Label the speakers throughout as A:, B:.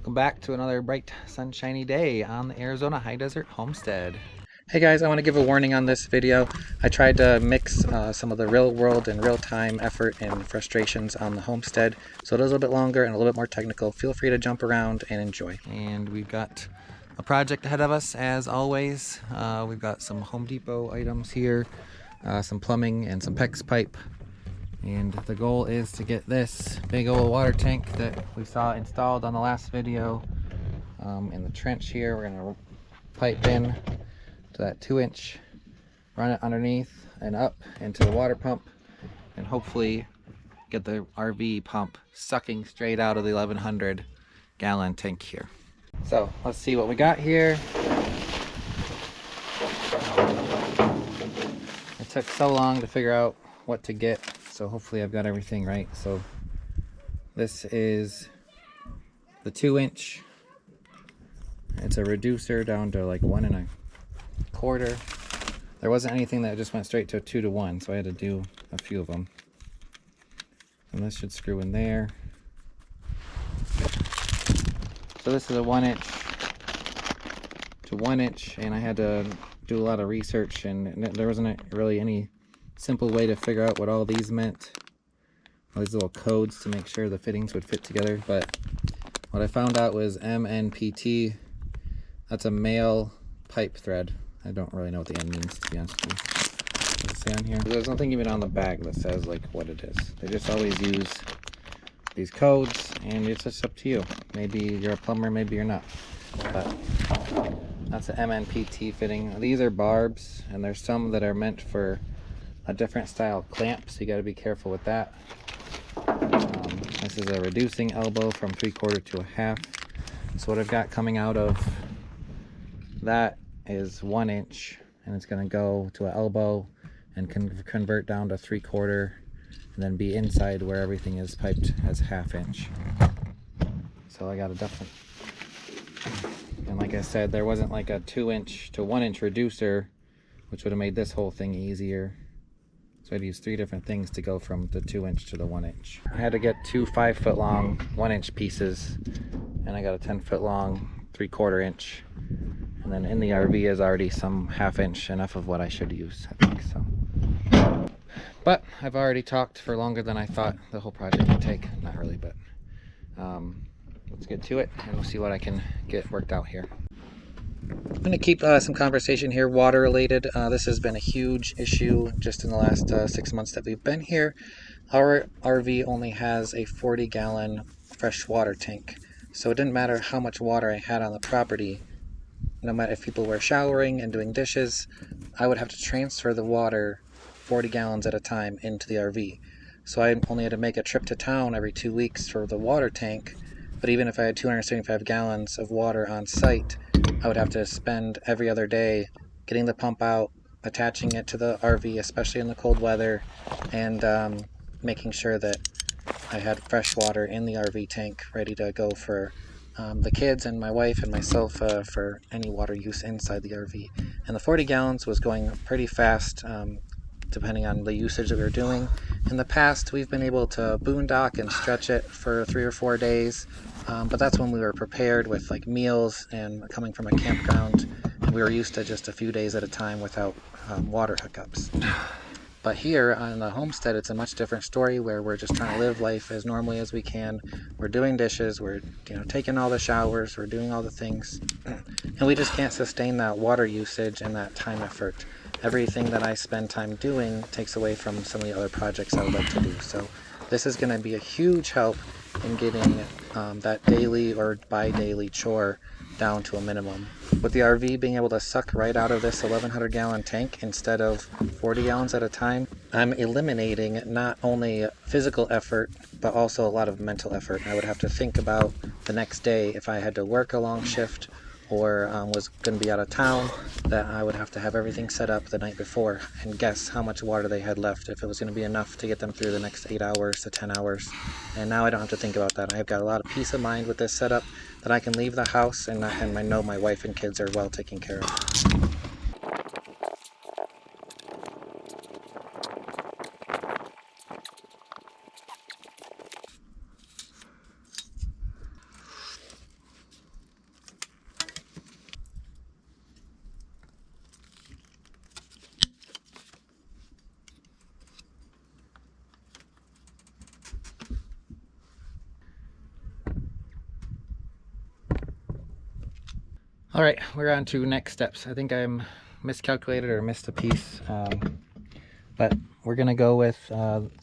A: Welcome back to another bright, sunshiny day on the Arizona High Desert Homestead. Hey guys, I want to give a warning on this video. I tried to mix some of the real world and real-time effort and frustrations on the homestead, so it is a little bit longer and a little bit more technical. Feel free to jump around and enjoy. And we've got a project ahead of us as always. We've got some Home Depot items here, some plumbing and some PEX pipe. And the goal is to get this big old water tank that we saw installed on the last video in the trench here. We're going to pipe in to that 2-inch, run it underneath and up into the water pump, and hopefully get the RV pump sucking straight out of the 1100 gallon tank here. So let's see what we got here. It took so long to figure out what to get, so hopefully I've got everything right. So this is the 2-inch. It's a reducer down to like 1 1/4. There wasn't anything that just went straight to a 2-to-1, so I had to do a few of them. And this should screw in there. So this is a 1-inch to 1-inch, and I had to do a lot of research, and there wasn't really any simple way to figure out what all these meant, all these little codes to make sure the fittings would fit together. But what I found out was MNPT. That's a male pipe thread. I don't really know what the N means, to be honest with you. Does it say on here? There's nothing even on the bag that says like what it is. They just always use these codes, and it's just up to you. Maybe you're a plumber, maybe you're not. But that's an MNPT fitting. These are barbs, and there's some that are meant for a different style clamp, so you got to be careful with that. This is a reducing elbow from 3/4 to 1/2. So what I've got coming out of that is 1 inch, and it's going to go to an elbow and convert down to 3/4, and then be inside where everything is piped as 1/2 inch. So I got a definite, and like I said, there wasn't like a 2-inch to 1-inch reducer, which would have made this whole thing easier. So I'd use 3 different things to go from the 2-inch to the 1-inch. I had to get 2 5-foot long 1-inch pieces, and I got a 10-foot long 3/4 inch. And then in the RV is already some 1/2 inch, enough of what I should use, I think so. But I've already talked for longer than I thought the whole project would take. Not really, but let's get to it, and we'll see what I can get worked out here. I'm going to keep some conversation here, water related. This has been a huge issue just in the last 6 months that we've been here. Our RV only has a 40-gallon fresh water tank, so it didn't matter how much water I had on the property. No matter if people were showering and doing dishes, I would have to transfer the water 40 gallons at a time into the RV. So I only had to make a trip to town every 2 weeks for the water tank. But even if I had 275 gallons of water on site, I would have to spend every other day getting the pump out, attaching it to the RV, especially in the cold weather, and making sure that I had fresh water in the RV tank ready to go for the kids and my wife and myself for any water use inside the RV. And the 40 gallons was going pretty fast, depending on the usage that we were doing. In the past, we've been able to boondock and stretch it for 3 or 4 days, but that's when we were prepared with like meals and coming from a campground, and we were used to just a few days at a time without water hookups. But here on the homestead, it's a much different story, where we're just trying to live life as normally as we can. We're doing dishes, we're taking all the showers, we're doing all the things, and we just can't sustain that water usage and that time effort. Everything that I spend time doing takes away from some of the other projects I would like to do. So this is going to be a huge help in getting that daily or bi-daily chore down to a minimum. With the RV being able to suck right out of this 1100 gallon tank instead of 40 gallons at a time, I'm eliminating not only physical effort, but also a lot of mental effort. I would have to think about the next day if I had to work a long shift or was going to be out of town, that I would have to have everything set up the night before and guess how much water they had left, if it was going to be enough to get them through the next 8 hours to 10 hours. And now I don't have to think about that. I've got a lot of peace of mind with this setup, that I can leave the house and I know my wife and kids are well taken care of. All right, we're on to next steps. I think I'm miscalculated or missed a piece, but we're gonna go with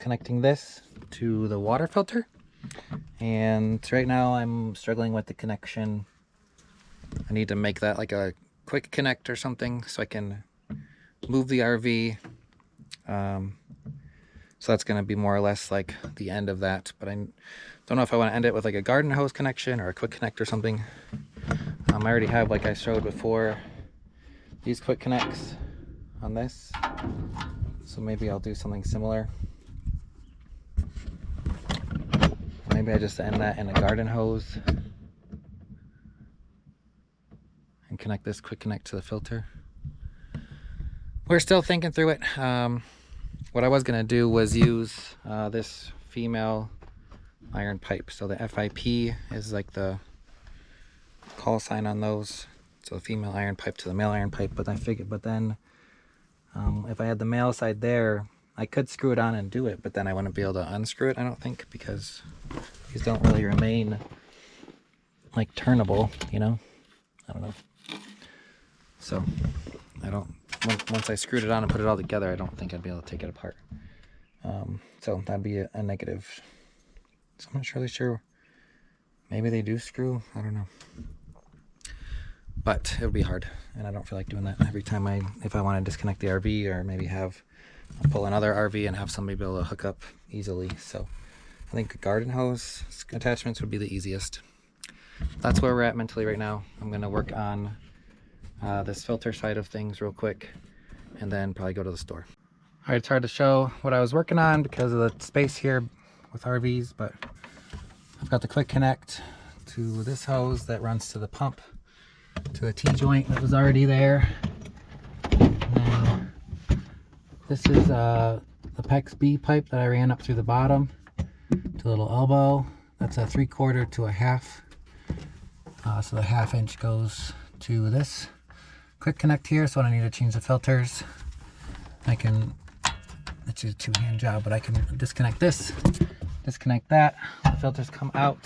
A: connecting this to the water filter. And right now I'm struggling with the connection. I need to make that like a quick connect or something so I can move the RV. So that's going to be more or less like the end of that, but I don't know if I want to end it with like a garden hose connection or a quick connect or something. I already have, like I showed before, these quick connects on this, so maybe I'll do something similar. Maybe I just end that in a garden hose and connect this quick connect to the filter. We're still thinking through it. What I was going to do was use this female iron pipe. So the FIP is like the call sign on those. So the female iron pipe to the male iron pipe. But I figured, if I had the male side there, I could screw it on and do it, but then I wouldn't be able to unscrew it, I don't think, because these don't really remain like turnable, you know? I don't know. So I don't, once I screwed it on and put it all together, I don't think I'd be able to take it apart. So that'd be a negative. So I'm not really sure. Maybe they do screw, I don't know. But it would be hard, and I don't feel like doing that every time if I want to disconnect the RV, or maybe pull another RV and have somebody be able to hook up easily. So I think garden hose attachments would be the easiest. That's where we're at mentally right now. I'm gonna work on this filter side of things real quick, and then probably go to the store. All right, it's hard to show what I was working on because of the space here with RVs, but I've got the quick connect to this hose that runs to the pump, to the T-joint that was already there. And then this is the PEX B pipe that I ran up through the bottom to a little elbow. That's a 3/4 to a 1/2. So the 1/2 inch goes to this quick connect here. So when I need to change the filters, I can, it's a two-hand job, but I can disconnect this, disconnect that, the filters come out,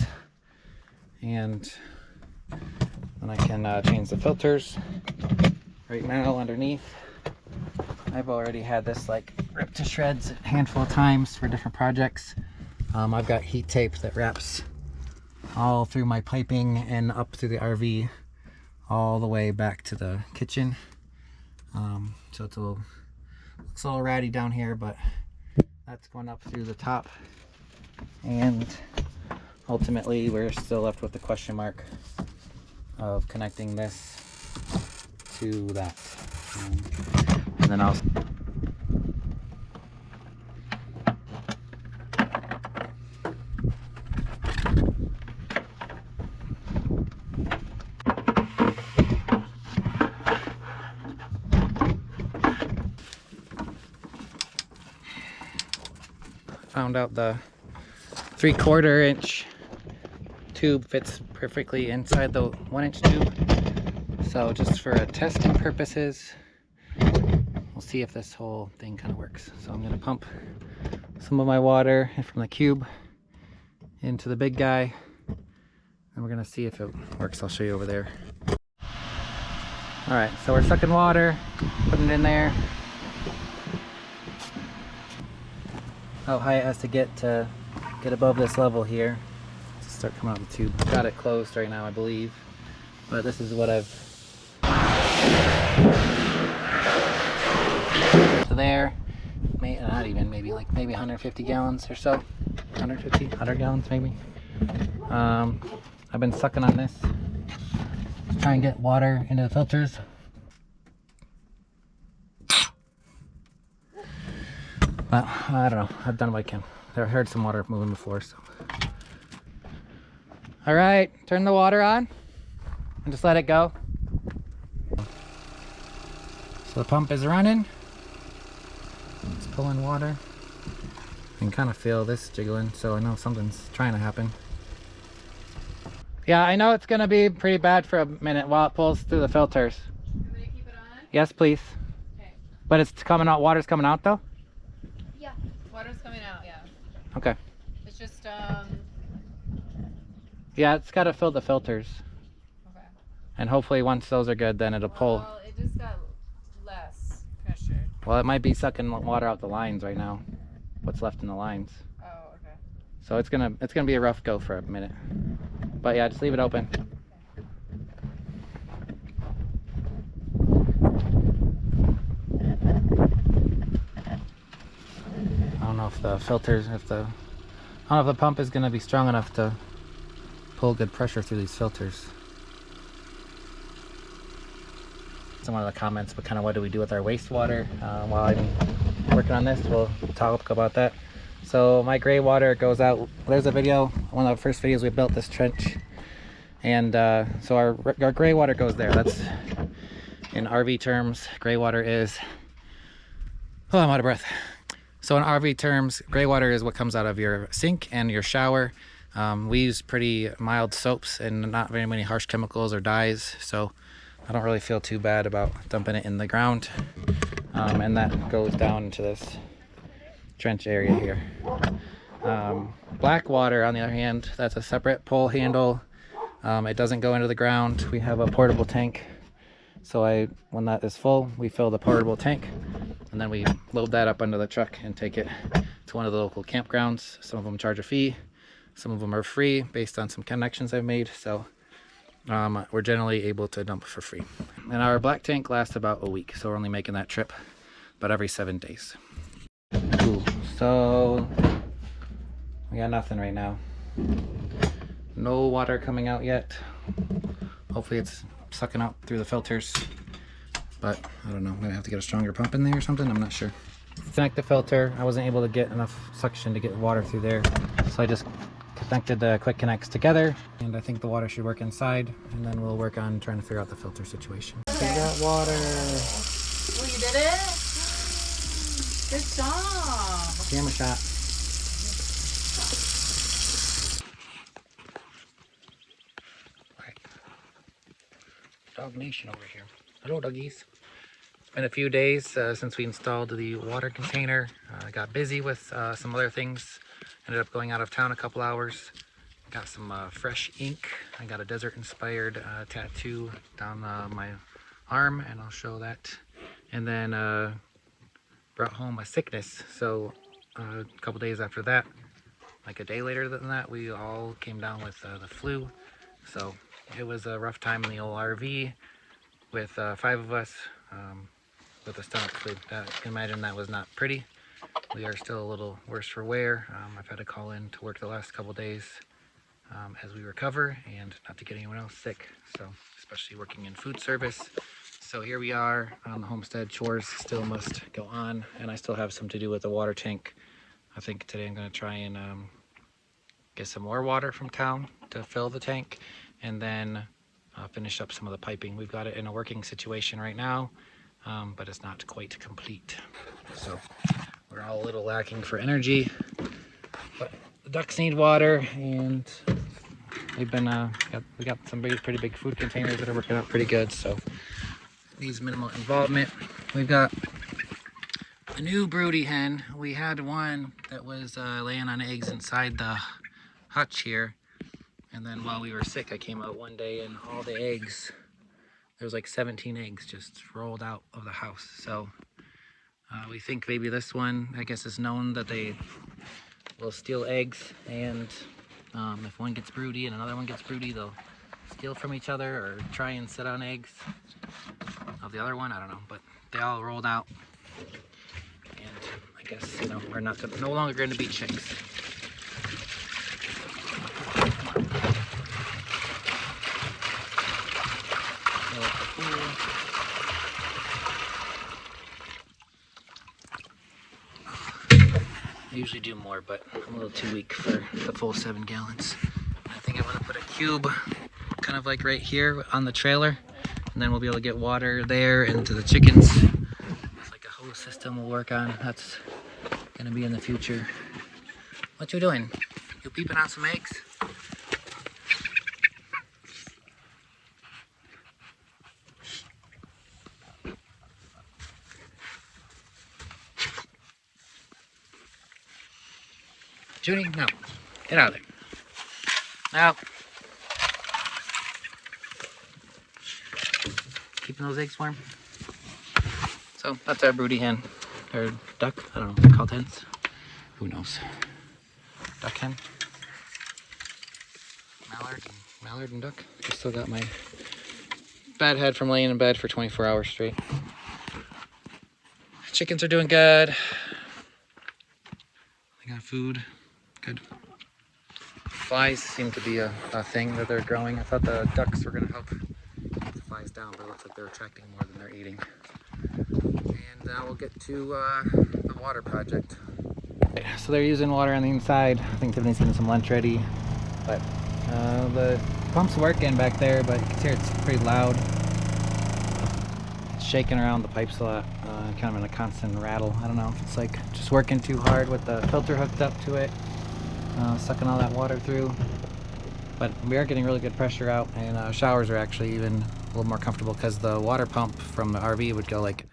A: and then I can change the filters. Right now underneath, I've already had this like ripped to shreds a handful of times for different projects. I've got heat tape that wraps all through my piping and up through the RV, all the way back to the kitchen. So it's looks a little ratty down here, but that's going up through the top. And ultimately, we're still left with the question mark of connecting this to that. And then I'll found out the 3/4 inch tube fits perfectly inside the 1 inch tube. So just for testing purposes, we'll see if this whole thing kind of works. So I'm going to pump some of my water from the cube into the big guy, and we're going to see if it works. I'll show you over there. All right, so we're sucking water, putting it in there. How high it has to get above this level here to start coming out of the tube. I've got it closed right now, I believe, but this is what I've. So there, not even, maybe 150 gallons or so, 100 gallons maybe. I've been sucking on this to try and get water into the filters. But I don't know, I've done what I can. I heard some water moving before, so. All right, turn the water on and just let it go. So the pump is running. It's pulling water. You can kind of feel this jiggling, so I know something's trying to happen. Yeah, I know it's gonna be pretty bad for a minute while it pulls through the filters.
B: Want me to keep it on?
A: Yes, please.
B: Okay.
A: But it's coming out, water's coming out though?
B: Yeah. Water's coming out, yeah.
A: Okay.
B: It's just,
A: yeah, it's gotta fill the filters.
B: okay.
A: And hopefully once those are good, then it'll pull.
B: Well, it just got less pressure.
A: Well, it might be sucking water out the lines right now. What's left in the lines.
B: Oh, okay.
A: So it's gonna be a rough go for a minute. But yeah, just leave it open. I don't know if the filters, I don't know if the pump is gonna be strong enough to pull good pressure through these filters. Some of the comments, but kind of what do we do with our wastewater? While I'm working on this, we'll talk about that. So my gray water goes out. There's a video, one of the first videos we built this trench, and so our gray water goes there. That's in RV terms. Gray water is. Oh, I'm out of breath. So in RV terms, gray water is what comes out of your sink and your shower. We use pretty mild soaps and not very many harsh chemicals or dyes, so I don't really feel too bad about dumping it in the ground. And that goes down into this trench area here. Black water, on the other hand, that's a separate pull handle. It doesn't go into the ground. We have a portable tank. So when that is full, we fill the portable tank, and then we load that up under the truck and take it to one of the local campgrounds. Some of them charge a fee, some of them are free based on some connections I've made. So we're generally able to dump for free. And our black tank lasts about a week, so we're only making that trip about every 7 days. Ooh, so we got nothing right now. No water coming out yet. Hopefully it's sucking out through the filters, but I don't know. I'm gonna have to get a stronger pump in there or something. I'm not sure. Connect the filter. I wasn't able to get enough suction to get water through there, so I just connected the quick connects together, and I think the water should work inside, and then we'll work on trying to figure out the filter situation.
B: Okay.
A: We got water.
B: Well, you did it? Good job.
A: Camera shot. Right. Dog Nation over here. Hello, doggies. It's been a few days since we installed the water container. I got busy with some other things. Ended up going out of town a couple hours. Got some fresh ink. I got a desert-inspired tattoo down my arm, and I'll show that. And then brought home a sickness. So a couple days after that, like a day later than that, we all came down with the flu. So it was a rough time in the old RV with 5 of us with a stomach flu. You can imagine that was not pretty. We are still a little worse for wear. I've had to call in to work the last couple days as we recover, and not to get anyone else sick. So especially working in food service. So here we are on the homestead. Chores still must go on, and I still have some to do with the water tank. I think today I'm going to try and get some more water from town to fill the tank, and then finish up some of the piping. We've got it in a working situation right now, but it's not quite complete. So we're all a little lacking for energy, but the ducks need water, and we've been we got some pretty big food containers that are working out pretty good. So needs minimal involvement. We've got a new broody hen. We had one that was laying on eggs inside the hutch here, and then while we were sick, I came out one day and all the eggs, there was like 17 eggs just rolled out of the house. So we think maybe this one, I guess, is known that they will steal eggs, and if one gets broody and another one gets broody, they'll steal from each other or try and sit on eggs of the other one. I don't know, but they all rolled out, and I guess, you know, we're no longer going to be chicks. I usually do more, but I'm a little too weak for the full 7 gallons. I think I'm gonna put a cube kind of like right here on the trailer, and then we'll be able to get water there into the chickens. It's like a hose system we'll work on. That's gonna be in the future. What you doing? You peeping on some eggs? Junie, no. Get out of there. Now. keeping those eggs warm. So that's our broody hen, or duck. I don't know, they're called hens. Who knows? Duck hen. Mallard and duck. I still got my bad head from laying in bed for 24 hours straight. Chickens are doing good. They got food. Good. Flies seem to be a thing that they're growing. I thought the ducks were going to help keep the flies down, but it looks like they're attracting more than they're eating. And now we'll get to the water project. So they're using water on the inside. I think Tiffany's getting some lunch ready. But the pump's working back there, but you can hear it's pretty loud. It's shaking around the pipes a lot, kind of in a constant rattle. I don't know if it's like just working too hard with the filter hooked up to it, sucking all that water through. But we are getting really good pressure out, and showers are actually even a little more comfortable because the water pump from the RV would go like,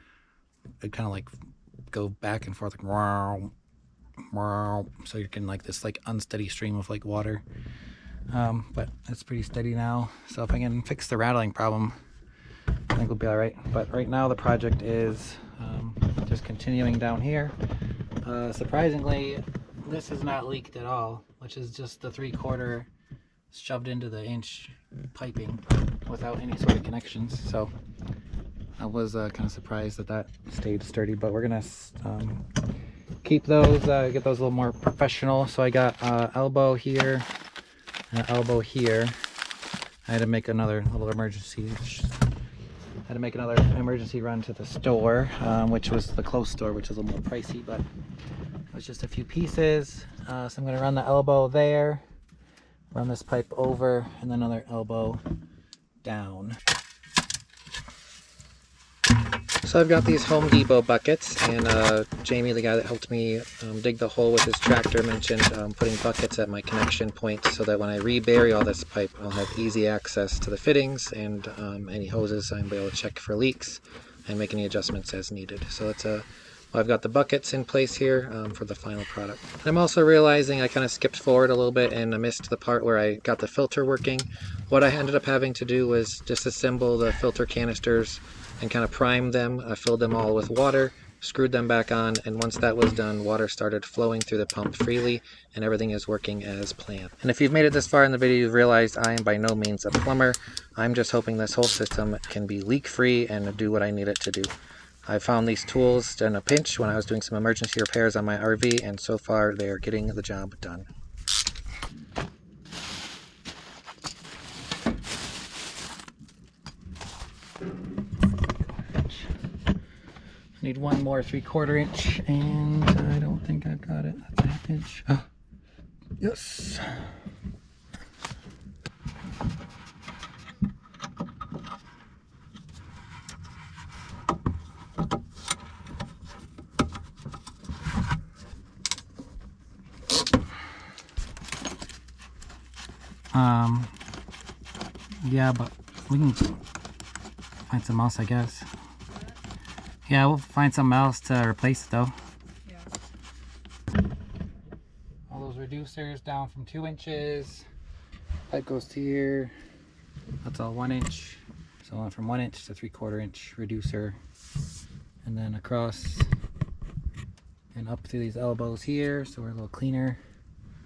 A: it'd kind of like go back and forth like wow, wow. So you're getting like this like unsteady stream of like water. But it's pretty steady now. So if I can fix the rattling problem, I think we'll be all right. But right now the project is just continuing down here. Surprisingly, this is not leaked at all, which is just the 3/4 shoved into the inch piping without any sort of connections. So I was kind of surprised that that stayed sturdy, but we're gonna keep those, get those a little more professional. So I got elbow here and an elbow here. I had to make another little emergency. I had to make another emergency run to the store, which was the close store, which is a little more pricey, but it was just a few pieces. So I'm going to run the elbow there, run this pipe over, and then another elbow down. So I've got these Home Depot buckets, and Jamie, the guy that helped me dig the hole with his tractor, mentioned putting buckets at my connection point so that when I rebury all this pipe, I'll have easy access to the fittings and any hoses. I'll be able to check for leaks and make any adjustments as needed. So it's well, I've got the buckets in place here for the final product. And I'm also realizing I kind of skipped forward a little bit and I missed the part where I got the filter working. What I ended up having to do was disassemble the filter canisters and kind of prime them. I filled them all with water, screwed them back on, and once that was done, water started flowing through the pump freely, and everything is working as planned. And if you've made it this far in the video, you've realized I am by no means a plumber. I'm just hoping this whole system can be leak-free and do what I need it to do. I found these tools in a pinch when I was doing some emergency repairs on my RV, and so far they are getting the job done. Need one more 3/4 inch, and I don't think I've got it. That's a 1/2 inch. Oh, yes. Yeah, but we can find something else, I guess. Yeah, we'll find something else to replace it though. Yeah. All those reducers down from 2 inches. Pipe goes to here. That's all 1 inch. So I went from 1 inch to 3/4 inch reducer. And then across and up through these elbows here, so we're a little cleaner.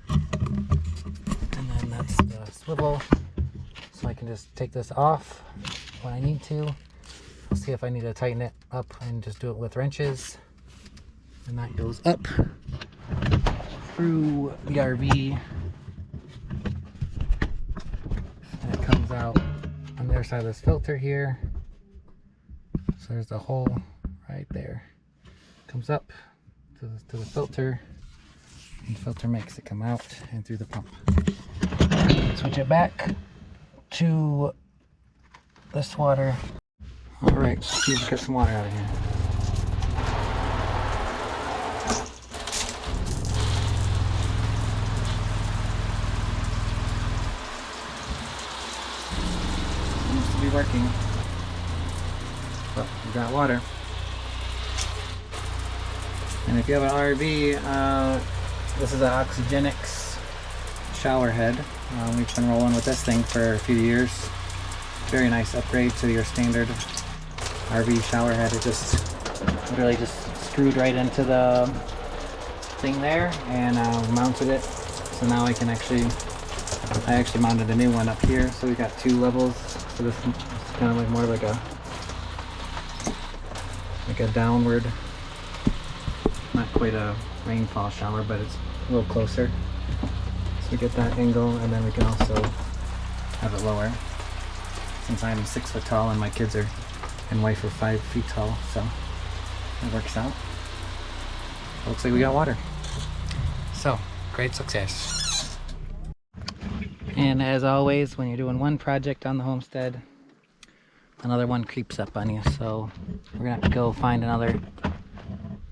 A: And then that's the swivel. So I can just take this off when I need to. I'll see if I need to tighten it up and just do it with wrenches. And that goes up through the RV. And it comes out on the other side of this filter here. So there's the hole right there. Comes up to the filter. And the filter makes it come out and through the pump. Switch it back to this water. Alright, let's see if we can get some water out of here. Seems to be working. But we got water. And if you have an RV, this is an Oxygenics shower head. We've been rolling with this thing for a few years. Very nice upgrade to your standard RV shower head. It just literally just screwed right into the thing there and mounted it. So now I actually mounted a new one up here. So we got 2 levels. So this is kind of like more like a downward, not quite a rainfall shower, but it's a little closer. So we get that angle, and then we can also have it lower. Since I'm 6 foot tall and my kids and wife are 5 feet tall, so that works out. Looks like we got water. So, great success. And as always, when you're doing one project on the homestead, another one creeps up on you. So we're gonna have to go find another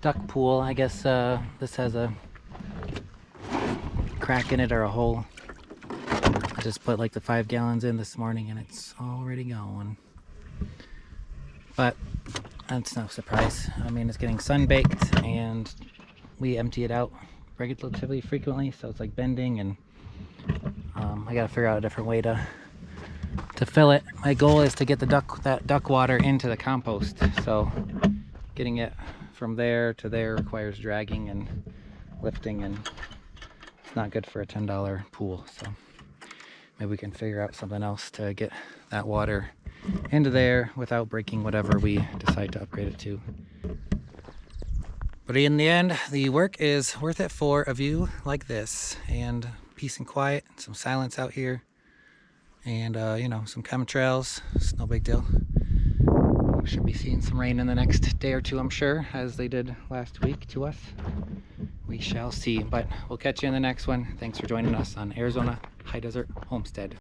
A: duck pool. I guess this has a crack in it or a hole. I just put like the 5 gallons in this morning and it's already gone. But that's no surprise. I mean, it's getting sun baked and we empty it out relatively frequently, so it's like bending, and I gotta figure out a different way to fill it. My goal is to get that duck water into the compost, so getting it from there to there requires dragging and lifting, and it's not good for a $10 pool. So maybe we can figure out something else to get that water into there without breaking whatever we decide to upgrade it to. But in the end, the work is worth it for a view like this, and peace and quiet, some silence out here, and you know, some chemtrails. It's no big deal. We should be seeing some rain in the next day or two, I'm sure, as they did last week to us. We shall see, but we'll catch you in the next one. Thanks for joining us on Arizona High Desert Homestead.